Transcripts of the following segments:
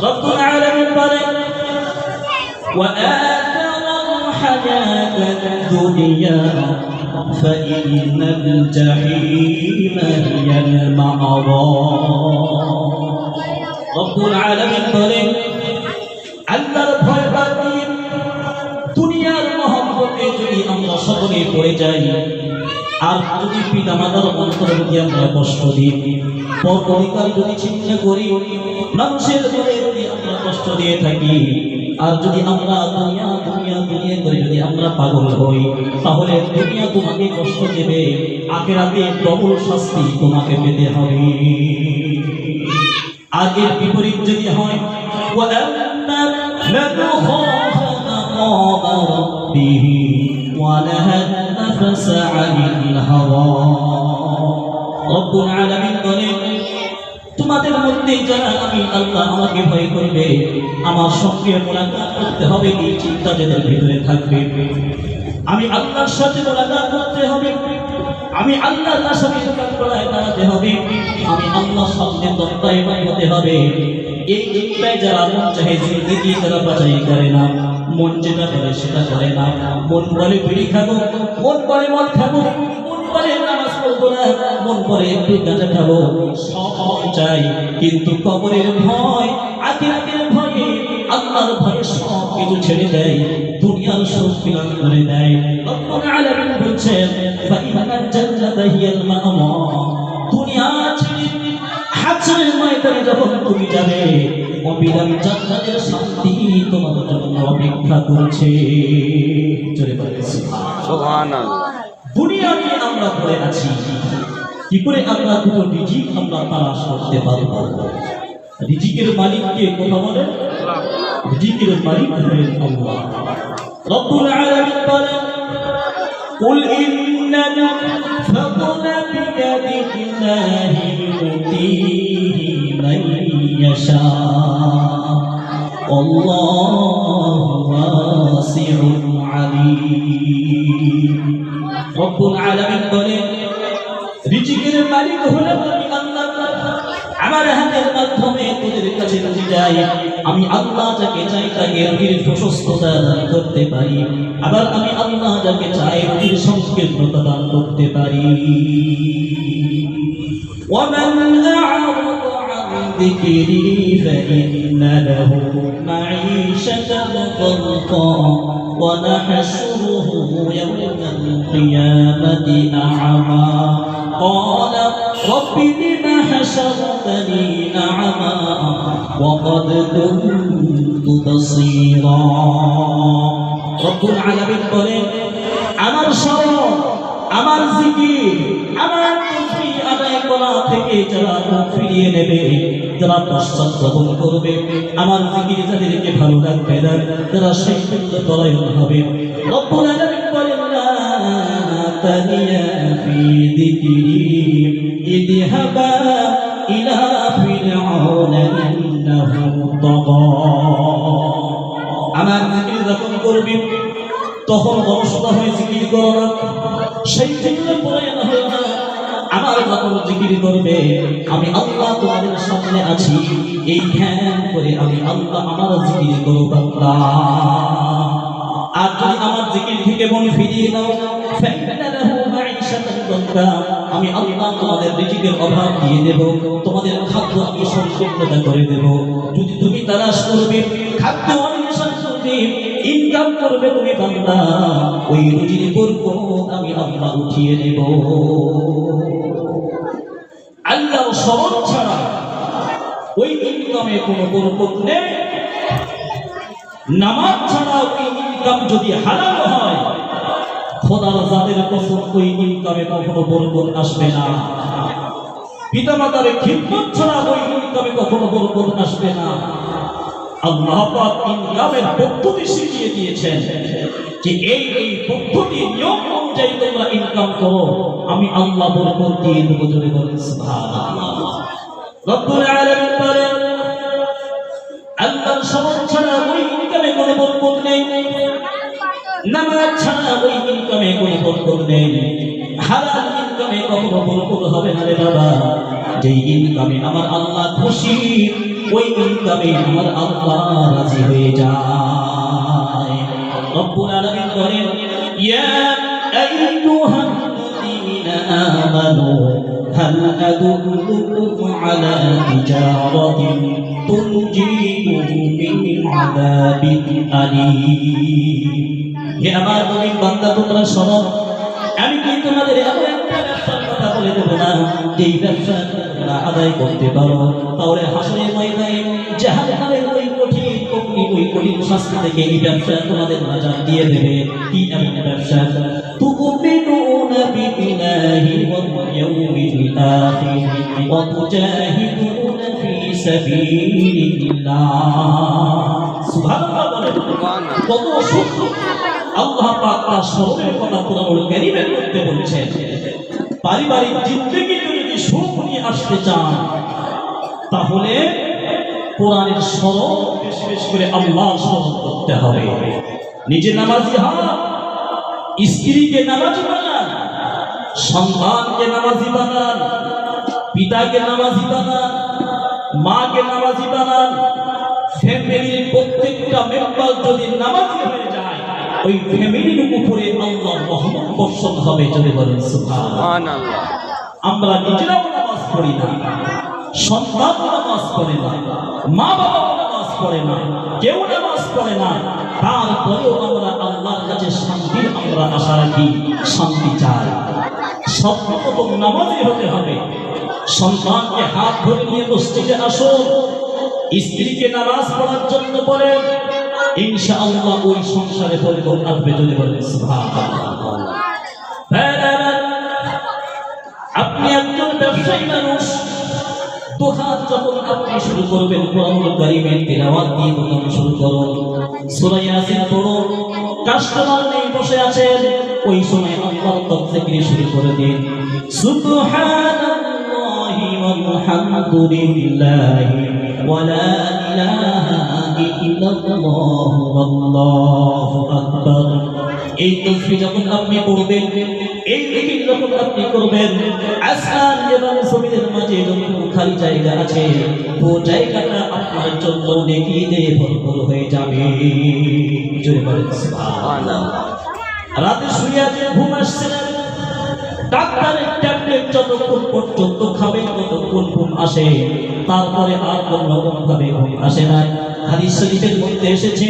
রব্বুল আলামিন বলেন وآثروا الحياة الدنيا فإن الجحيم هي المأوى রব্বুল আলামিন বলেন আল্লাহর ভয় বাদ দিয়ে দুনিয়ার মহব্বতে যদি আমরা সকলে পড়ে যাই আর যদি পিতামাতার অন্তরে যদি আমরা কষ্ট দিই পর পরিবার যদি চিন্তা করি মানুষের মনে যদি আমরা কষ্ট দিয়ে থাকি আর যদি আমরা দুনিয়া দুনিয়া দুনিয়া করে যদি আমরা পাগল হই তাহলে দুনিয়া তোমাকে কষ্ট দেবে আখিরাতে ডবল শাস্তি তোমাকে পেতে হবে আর এর বিপরীত যদি হয় ওয়ালাম্মা লাযুখাফা মাকামা রাব্বিহি ওয়ালাহা নাফস আনিল হাওয়া রব্বুল আলামিন বলেন তোমাদের মধ্যে যারা আমি আল্লাহ আমাকে ভয় করবে আমার সঙ্গে মোলাকাত করতে হবে এই চিন্তা যাদের ভিতরে থাকবে আমি আল্লাহর সাথে মোলাকাত করতে হবে আমি আল্লাহর সাথে মোলাকাত করতে হবে আমি আল্লাহর সামনে দণ্ডায়মান হতে হবে এই চিন্তায় যারা মন চাহে জিন্দেগি তারা বাঁচাই করে না মন যেটা করে সেটা করে না মন বলে বিড়ি খাবো মন বলে মদ খাবো মন বলে নামাজ পড়বো না মন বলে একটু গাঁজা খাবো সব চাই কিন্তু কবরের ভয় আখিরাতের ভয়ে আল্লাহর ভয়ে সব কিছু ছেড়ে দেয় দুনিয়ার সুখ বিলাস করে দেয় রব্বুল আলামিন বলছেন ফাইনাল জান্নাতা হিয়াল মা'ওয়া দুনিয়া ছেড়ে হাসরের ময়দানে যখন তুমি যাবে অবিরাম জান্নাতের শান্তি তোমার জন্য অপেক্ষা করছে জোরে বলে সুবহানাল্লাহ দুনিয়া নিয়ে আমরা পড়ে আছি কি করে আমরা দুটো রিজিক আমরা তালাশ করতে পারবো রিজিকের মালিক কে কথা বলেন রিজিকের মালিক হলেন আল্লাহ রব্বুল আলামিন বলেন কুল ইন্নাল ফাদলা বিয়াদিল্লাহি ইউতিহি মান ইয়াশা আল্লাহু ওয়াসিউন আলীম রব্বুল আলামিন বলেন রিজিকের মালিক হলেন আল্লাহ আমার হাতের মাধ্যমে তোদের কাছে নিয়ে যাই আমি আল্লাহ যাকে চাই তাকে রুজির প্রশস্ততা দান করতে পারি আবার আমি আল্লাহ যাকে চাই রুজির সংকীর্ণতা দান করতে পারি ومن أعرض عن ذكري فإن له معيشة ضنكا ونحشره يوم القيامة أعمى قال رب لم حشرتني أعمى وقد كنت بصيرا رب العالمين বলেন আমার স্মরণ আমার জিকির আমার তাসবিহ আদায় করা থেকে যারা ফিরিয়ে নেবে যারা পশ্চাৎপদ করবে আমার জিকির যাদেরকে ভালো লাগবে না তারা সেই পরায়ণ হবে রব্বুল আলামিন বলেন তানিয়া ফি যিকরি ইযহাবা ইলা ফিরআউনা ইন্নাহু তাগা আমার জিকির যখন করবে তখন অলসতা হয়ে জিকির করো না সেই জিকির পরায়ণ হয়ে না আমার যখন জিকির করবে আমি আল্লাহ তোমাদের সামনে আছি এই ধ্যান করে আমি আল্লাহ আমার জিকির করব বান্দা আর যদি আমার জিকির থেকে মন ফিরিয়ে নাও ফাইনালাহু মাঈশাতান দানকা আমি আল্লাহ তোমাদের রিজিকের অভাব দিয়ে দেব তোমাদের খাদ্য আমি সংকীর্ণতা করে দেব যদি তুমি তালাশ করবে খাদ্য অন্বেষণ করবে ইনকাম করবে তুমি বান্দা ওই রুজির বরকত আমি আল্লাহ উঠিয়ে নেব আল্লাহর স্মরণ ছাড়া ওই ইনকামে কোনো বরকত নেই নামাজ ছাড়া ওই ইনকাম যদি হারাম হয় খোদার জাতের কসম ওই ইনকামে কখনো বরকত আসবে না পিতামাতার খিদমত ছাড়া ওই ইনকামে কখনো বরকত আসবে না আল্লাহ পাক ইনকামের পদ্ধতি শিখিয়ে দিয়েছেন যে এই পদ্ধতি নিয়ম অনুযায়ী তোমরা ইনকাম করো আমি আল্লাহ বরকত দিয়ে দেব জোরে বলেন সুবহানাল্লাহ রব্বুল আলামিন বলেন আল্লাহর স্মরণ ছাড়া ওই ইনকামে কোনো বরকত নেই নামাজ ছাড়া ওই ইনকামে কোনো বরকত নেই হালাল ইনকামে কখনো বরকত হবে না রে বাবা যেই ইনকামে আমার আল্লাহ খুশি ওই ইনকামে আমার আল্লাহ রাজি হয়ে যায়। রব্বুল আলামিন বলেন, ইয়া আইয়ুহাল্লাযীনা আমানু হাল আদুল্লুকুম আলা তিজারাতিন তুনজিকুম মিন আযাবিন আলীম। হে আমার মুমিন বান্দা তোমরা শোনো, আমি কি তোমাদের এমন একটা ব্যবসার কথা বলে দেবো না, যেই ব্যবসা তোমরা আদায় করতে পারো, তাহলে হাসরের ময়দানে জাহান্নামের ওই কঠিন অগ্নি, ওই কঠিন শাস্তি থেকে এই ব্যবসা তোমাদের নাজাত দিয়ে দেবে। কি এমন ব্যবসা? তুমিনুনা বিল্লাহি ওয়াল ইয়াউমিল আখির ওয়া তুজাহিদুনা ফি সাবিলিল্লাহ। সুবহানাল্লাহ বলেন, কত সুন্দর আল্লাহ পাক তার স্মরণের কথা কোরআনুল কারীমের মধ্যে বলছেন। পারিবারিক জিন্দেগিতে যদি সুখ নিয়ে আসতে চান, তাহলে কোরআনের স্মরণ বেশি বেশি করে আল্লাহর স্মরণ করতে হবে। নিজে নামাজি হন, স্ত্রীকে নামাজি বানান, সন্তানকে নামাজি বানান, পিতাকে নামাজি বানান, মাকে নামাজি বানান। ফ্যামিলির প্রত্যেকটা মেম্বার যদি নামাজি হয়ে যায়, ওই ফ্যামিলির উপরে আল্লাহর রহমত বর্ষণ হবে। যদি বলেন সুবহানাল্লাহ। আমরা নিজেরাও নামাজ পড়ি না, সন্তান নামাজ পড়ে না, মা বাবা নামাজ পড়ে না, কেউ নামাজ পড়ে না, তারপরেও আমরা আল্লাহর কাছে শান্তির আমরা আশা রাখি, শান্তি চাই। সর্বপ্রথম নামাজি হতে হবে। সন্তানকে হাত ধরে নিয়ে মসজিদে আসো, স্ত্রীকে নামাজ পড়ার জন্য বলেন, ইনশাআল্লাহ ওই সংসারে পরিবর্তন আসবে। যদি বলেন সুবহানাল্লাহ। আপনি একজন ব্যবসায়ী মানুষ, দোকান যখন আপনি শুরু করবেন, কোরআনুল কারীমের তিলাওয়াত দিয়ে দোকান শুরু করুন, সূরা ইয়াসিন পড়ুন। কাস্টমার নেই, বসে আছেন, ওই সময় আল্লাহর তাকবীর শুরু করে দিন। সুবহানাল্লাহি ওয়াল হামদুলিল্লাহি ওয়া লা ইলাহা ইল্লাল্লাহু ওয়াল্লাহু আকবার। এই তাসবিহ যখন আপনি পড়বেন, এই জিকির যখন আপনি করবেন, আসমান এবং জমিনের মাঝে যতটুকু খালি জায়গা আছে, ও জায়গাটা আপনার জন্য নেকি দিয়ে ভরপুর হয়ে যাবে। জোরে বলেন সুবহানাল্লাহ। রাতে শুয়ে আছেন, ঘুম আসছে না, ডাক্তারের ট্যাবলেট যতক্ষণ পর্যন্ত খাবেন ততক্ষণ ঘুম আসে, তারপরে আর কোনো ভাবে ঘুম আসে না। হাদিস শরীফের মধ্যে এসেছে,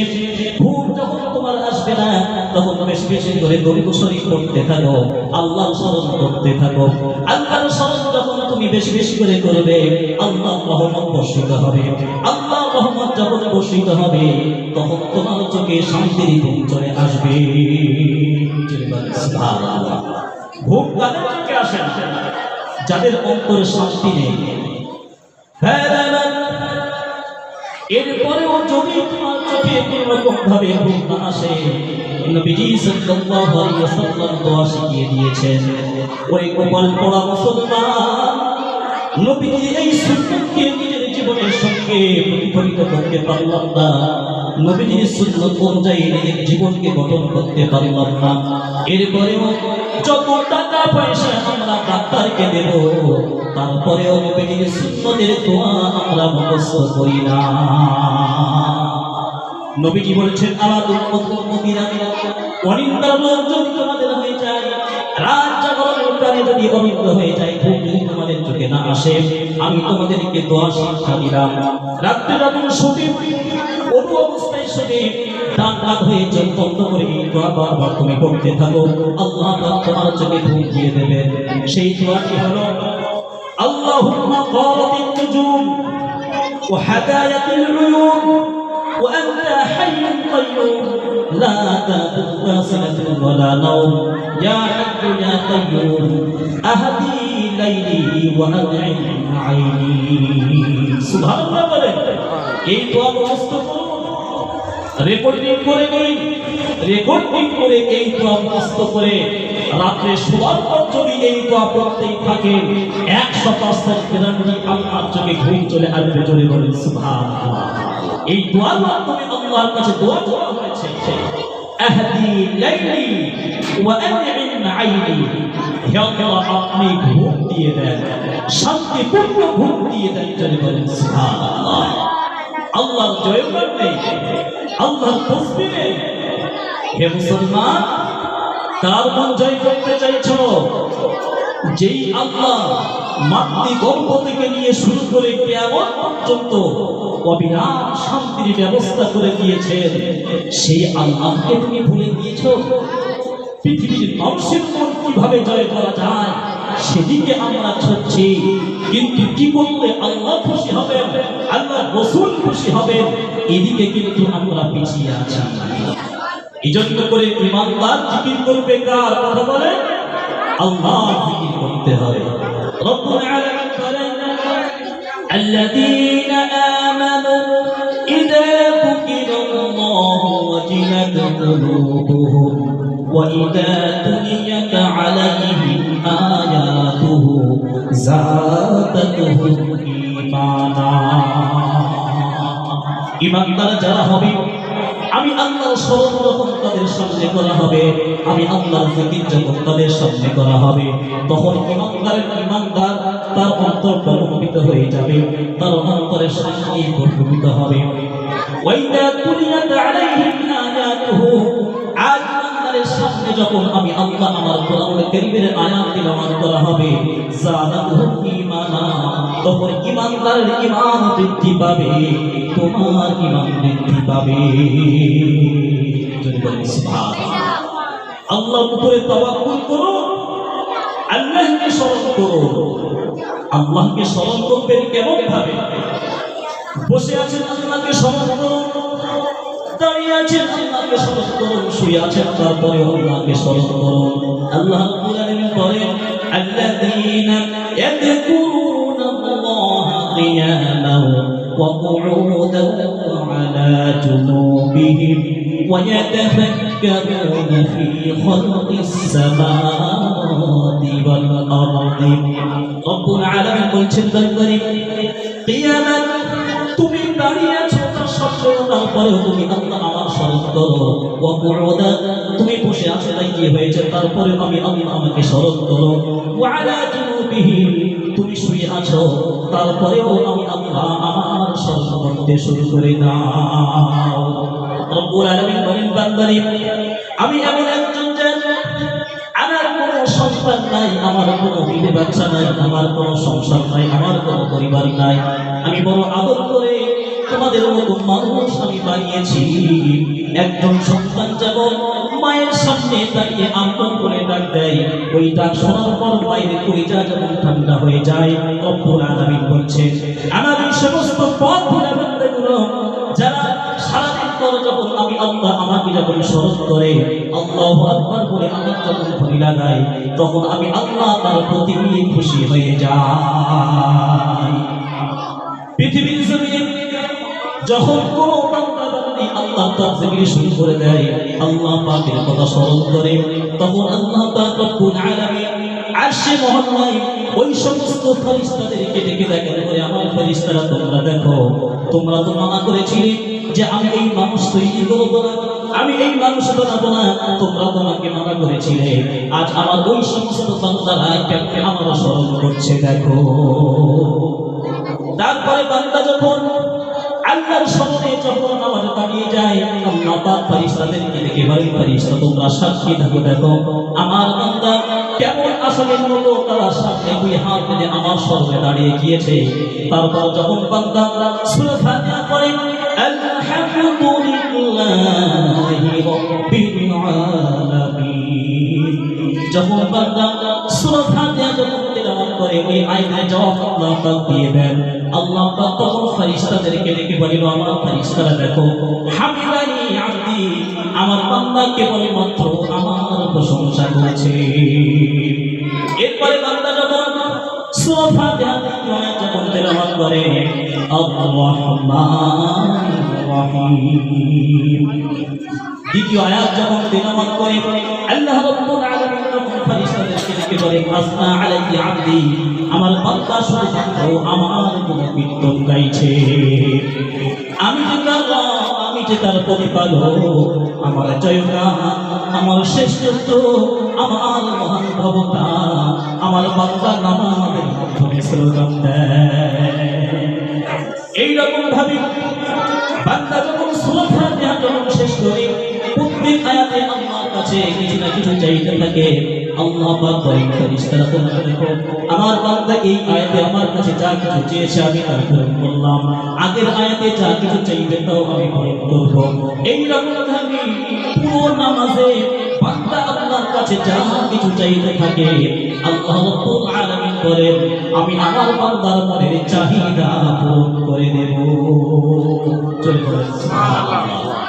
ঘুম যখন তোমার আসবে না, তখন বেশি বেশি করে দরুদ শরীফ পড়তে থাকো, আল্লাহর স্মরণ করতে থাকো। আল্লাহর স্মরণ যখন তুমি বেশি বেশি করে করবে, আল্লাহর রহমত বর্ষিত হবে। আল্লাহর রহমত যখন বর্ষিত হবে, তখন তোমার চোখে শান্তির ঘুম চলে আসবে। সুবহানাল্লাহ। ঘুম কাদের চোখে আসে না? যাদের অন্তরে শান্তি নেই। এরপরেও যদি তোমার চোখে কোনোরকম ভাবে ঘুম না আসে, নবীজি সাল্লাল্লাহু আলাইহি ওয়াসাল্লাম দোয়া শিখিয়ে দিয়েছেন, ওই কপাল পড়া মুসলমান নবীজি এই সুন্নতকে নিজের জীবনের সঙ্গে প্রতিফলিত করতে পারলাম না, নবীজির সুন্নত অনুযায়ী নিজের জীবনকে গঠন করতে পারলাম না। এরপরেও যত টাকা পয়সা আমরা ডাক্তারকে দেব, তারপরেও নবীজির সুন্নতের দোয়া আমরা মুখস্থ করি না। নবীজি বলেছেন, আমার উম্মতিরা অনিন্দার লোক যদি তোমাদের হয়ে যায়, রাত জাগরণের প্রাণে যদি অনিন্দ হয়ে যায়, ঘুম যদি তোমাদের চোখে না আসে, আমি তোমাদেরকে দোয়া শিক্ষা দিলাম। রাত্রে যখন শুতে, কোন অবস্থায় শুতে, ডান হাত হয়ে চোখ বন্ধ করে দোয়া বারবার তুমি পড়তে থাকো, আল্লাহ পাক তোমার চোখে ঘুম দিয়ে দেবেন। সেই দোয়াটি হলো, আল্লাহুম্মা কারাতিন নুজুম ওয়া হাদায়াতিল উয়ুন وأنت حي قيوم لا تأخذك سنة ولا نوم يا حي يا قيوم أهدي ليلي وأنعم عيني سبحان الله বলেন। এই দোয়া মুখস্থ করুন, রেকর্ডিং করে নিন, রেকর্ডিং করে এই দোয়া মুখস্থ করে রাতে শোয়ার পর যদি এই দোয়া পড়তেই থাকেন, 100% গ্যারান্টি আপনার চোখে ঘুম চলে আসবে। জোরে বলেন সুবহানাল্লাহ। এই দোয়ার মাধ্যমে আল্লাহর কাছে দোয়া করা হয়েছে, আহদি লাইলি ওয়া আনইম আইনি, হে আল্লাহ আপনি ঘুম দিয়ে দেন, শান্তিপূর্ণ ঘুম দিয়ে দেন। জোরে বলেন সুবহানাল্লাহ। আল্লাহর জয়গান নেই, আল্লাহর তাসবিহ নেই। হে মুসলমান, কার মন জয় করতে চাইছো? যেই আল্লাহ মাতৃগর্ভ থেকে নিয়ে শুরু করে কিয়ামত পর্যন্ত অবিরাম শান্তির ব্যবস্থা করে দিয়েছেন, সেই আল্লাহকে তুমি ভুলে গিয়েছো? পৃথিবীর মানুষের মন কিভাবে জয় করা যায় সেদিকে আমরা ছুটছি, কিন্তু কি করলে আল্লাহ খুশি হবেন, আল্লাহ রাসূল খুশি হবেন, এদিকে কিন্তু আমরা পিছিয়ে আছি। এজন্য করে ঈমানদার জিকির করবে কার কথা বলে? আল্লাহ জিকির করতে হবে। রব্বুল আলামিন বলেন, আল্লাযীনা আমানু ইযা যুকিরাল্লাহু ওয়াজিলাত কুলুবুহুম ওয়া ইযা তুলিয়াত আলাইহিম আয়াতুহু যাদাতুহুম ঈমানা। ঈমানদার যারা হবে, আমি আল্লাহর স্মরণ যখন তাদের সামনে করা হবে, আমি আল্লাহর জিকির যখন তাদের সামনে করা হবে, তখন ঈমানদার তার অন্তর প্রকম্পিত হয়ে যাবে, তার অন্তরের শান্তি প্রকম্পিত হবে। ওয়াইদা তুলিয়াত আলাইহিম আয়াতুহু, আজ ঈমানদারের সামনে যখন আমি আল্লাহ আমার কোরআনুল কারীমের আয়াত তিলাওয়াত করা হবে, যাদাতুহুম ঈমানা, তখন ঈমানদারের ঈমান বৃদ্ধি পাবে, তোমার ঈমান বৃদ্ধি পাবে। যদি বলেন সুবহানাল্লাহ। আল্লাহর উপরে তাওয়াক্কুল করো, আল্লাহকে স্মরণ করো। আল্লাহকে স্মরণ করবেন কেমন ভাবে? বসে আছেন আল্লাহকে স্মরণ করুন, দাঁড়িয়ে আছেন আল্লাহকে স্মরণ করুন, শুয়ে আছেন তারপরে আল্লাহকে স্মরণ করুন। আল্লাহ রাব্বুল আলামিন বলেন, আল্লাযীনা ইয়াযকুরুনাল্লাহা কিয়ামান ওয়া কুউদান ওয়া আলা জুনুবিহিম ওয়া ইয়াতাফাক্কারুনা ফী খালকিস সামাওয়াতি ওয়াল আরদি। রব্বুল আলামিন বলছেন, বান্দারে কিয়ামান, তুমি দাঁড়িয়ে আছো তারপরেও তুমি আল্লাহ আমার স্মরণ করো, ওয়া কুউদান, তুমি বসে আছো তাই কি হয়েছে, তারপরে আমি আল্লাহ আমাকে স্মরণ করো, ওয়া আলা জুনুবিহিম, তুমি শুয়ে আছো তারপরেও আমি আল্লাহ আমার স্মরণ করতে শুরু করে দাও। রব্বুল আলামিন বলেন, বান্দারে আমি এমন একজন যে আমার কোনো সন্তান নাই, আমার কোনো বিবি বাচ্চা নাই, আমার কোনো সংসার নাই, আমার কোনো পরিবার নাই, আমি বড় আদর করে তোমাদের মতো মানুষ আমি বানিয়েছি। একজন সন্তান যেমন মায়ের সামনে দাঁড়িয়ে আমন করে ডাক দেয়, ওই ডাক শোনার পর মায়ের কলিজা যেমন ঠান্ডা হয়ে যায়। রব্বুল আলামিন বলছেন, আমার এই সমস্ত পথ ভোলা বান্দাগুলো যারা সারাদিন পর যখন আমি আল্লাহ আমাকে যখন স্মরণ করে আল্লাহু আকবার বলে আমার যখন ধ্বনি লাগাই, তখন আমি আল্লাহ তার প্রতি খুশি হয়ে যাই। পৃথিবীর জমিনে যখন কোনো বান্দা বান্দি আল্লাহ তার জিকির শুরু করে দেয়, আল্লাহ পাকের কথা স্মরণ করে, তখন আল্লাহ পাক রব্বুল আলামিন আরশে মহল্লায় ওই সমস্ত ফেরেশতাদেরকে ডেকে দেখেন, বলে আমার ফেরেশতারা তোমরা দেখো, তোমরা তো মানা করেছিলে যে আমি এই মানুষ তৈরি করবো না, আমি এই মানুষ বানাবো না, তোমরা তোমাকে মানা করেছিলে, আজ আমার ওই সমস্ত বান্দারা কেমনে আমার স্মরণ করছে দেখো। তারপরে বান্দা যখন আল্লাহর সামনে যখন নামাজে দাঁড়িয়ে যায়, আল্লাহ পাক ফেরেশতাদেরকে ডেকে বলেন, ফেরেশতা তোমরা সাক্ষী থাকো, দেখো আমার বান্দা কেমন আসলের মতো তার সামনে দুই হাত পেতে আমার সামনে দাঁড়িয়ে গিয়েছে। তারপর যখন বান্দা সূরা ফাতিহা পড়ে, আলহামদুলিল্লাহি রাব্বিল আলামিন, যখন বান্দা সূরা ফাতিহা যখন তেলাওয়াত করে, ওই আয়াতের জবাব আল্লাহ পাক দিয়ে দেন। আল্লাহ পাক তখন ফেরেশতাদেরকে ডেকে বলেন, আমার ফেরেশতারা দেখো, হামিদানি আব্দি, আমার বান্দা কেবলমাত্র আমার প্রশংসা করেছে। এরপরে বান্দা যখন সূরা ফাতিহা যখন তেলাওয়াত করে, আর-রাহমানির রাহিম, দ্বিতীয় আয়াত যখন তেলাওয়াত করে, আল্লাহ রাব্বুল আলামিন তখন ফেরেশতাদেরকে ডেকে বলেন, আসনা আলাইহি আব্দি, আমার বান্দা শুধুমাত্র আমার গুণকীর্তন গাইছে, আমি যে তার প্রতিপালক, আমার জয়গান, আমার শ্রেষ্ঠত্ব, আমার মহান ভবতা, আমার বান্দা নামাজের মাধ্যমে স্লোগান দেয়। এইরকম ভাবে বান্দা যখন সূরা ফাতিহা যখন শেষ করে প্রত্যেক আয়াতে আল্লাহর কাছে কিছু না কিছু চাইতে থাকে। আল্লাহ পাক বলেন ফেরেশতারা তোমরা দেখো আমার বান্দা এই আয়াতে আমার কাছে যা কিছু চেয়েছে আমি তার পূরণ করলাম, আগের আয়াতে যা কিছু চাইবে তাও আমি পূরণ করব। এই রকম ভাবে পুরো নামাজে বান্দা আল্লাহর কাছে যা কিছু চাইতে থাকে আল্লাহ রাব্বুল আলামিন বলেন আমি আমার বান্দার মনের চাহিদা পূরণ করে দেব। চলে সুবহানাল্লাহ।